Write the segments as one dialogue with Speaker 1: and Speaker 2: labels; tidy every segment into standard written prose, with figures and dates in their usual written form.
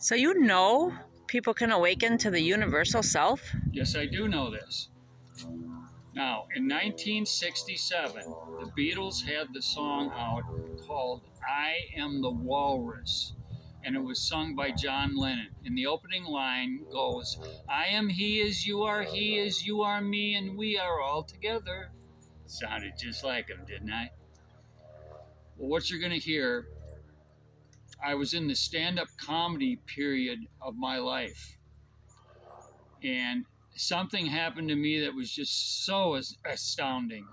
Speaker 1: So you know people can awaken to the universal self?
Speaker 2: Yes, I do know this. Now, in 1967, the Beatles had the song out called I Am the Walrus, and it was sung by John Lennon. And the opening line goes, I am he as you are me, and we are all together. Sounded just like him, didn't I? Well, what you're going to hear, I was in the stand up comedy period of my life. And something happened to me that was just so astounding.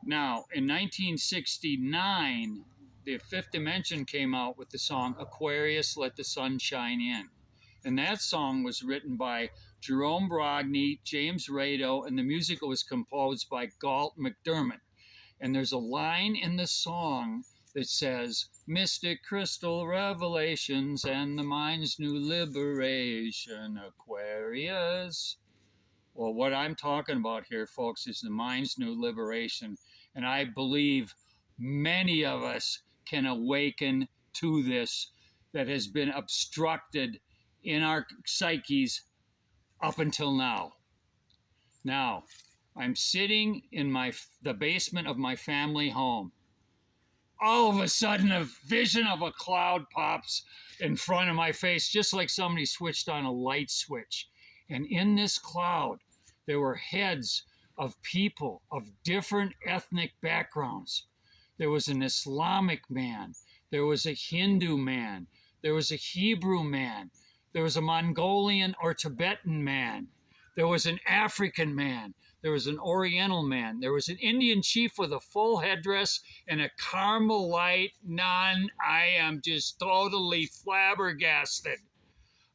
Speaker 2: Now, in 1969, the Fifth Dimension came out with the song Aquarius, Let the Sun Shine In. And that song was written by Jerome Brogni, James Rado, and the music was composed by Galt McDermott. And there's a line in the song that says, Mystic crystal revelations and the mind's new liberation, Aquarius. Well, what I'm talking about here, folks, is the mind's new liberation. And I believe many of us can awaken to this that has been obstructed in our psyches up until now. Now, I'm sitting in the basement of my family home. All of a sudden, a vision of a cloud pops in front of my face, just like somebody switched on a light switch. And in this cloud, there were heads of people of different ethnic backgrounds. There was an Islamic man. There was a Hindu man. There was a Hebrew man. There was a Mongolian or Tibetan man. There was an African man. There was an Oriental man. There was an Indian chief with a full headdress and a Carmelite nun. I am just totally flabbergasted.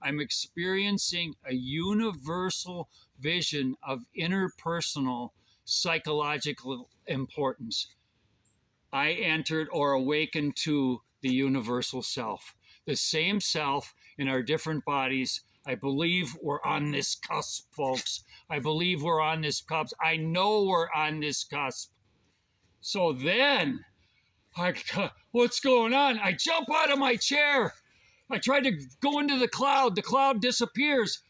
Speaker 2: I'm experiencing a universal vision of interpersonal psychological importance. I entered or awakened to the universal self, the same self in our different bodies. I believe we're on this cusp, folks. I believe we're on this cusp. I know we're on this cusp. So then, what's going on? I jump out of my chair. I try to go into the cloud. The cloud disappears.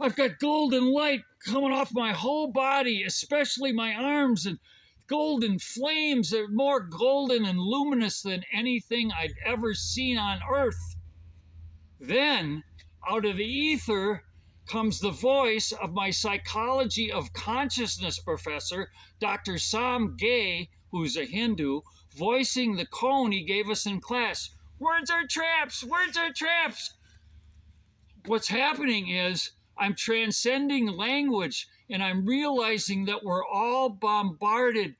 Speaker 2: I've got golden light coming off my whole body, especially my arms, and golden flames. They're more golden and luminous than anything I'd ever seen on earth. Then, out of the ether comes the voice of my psychology of consciousness professor, Dr. Sam Gay, who's a Hindu, voicing the cone he gave us in class. Words are traps! Words are traps! What's happening is I'm transcending language and I'm realizing that we're all bombarded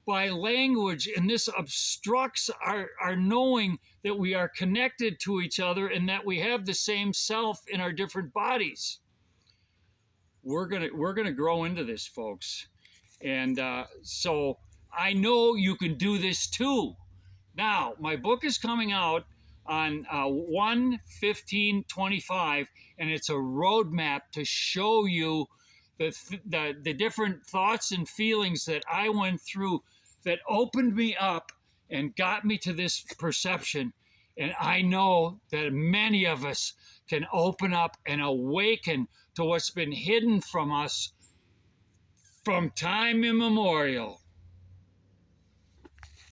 Speaker 2: by language, and this obstructs our knowing that we are connected to each other and that we have the same self in our different bodies. We're gonna grow into this, folks. And so I know you can do this too. Now, my book is coming out on 1/15/25, and it's a roadmap to show you the different thoughts and feelings that I went through that opened me up and got me to this perception. And I know that many of us can open up and awaken to what's been hidden from us from time immemorial.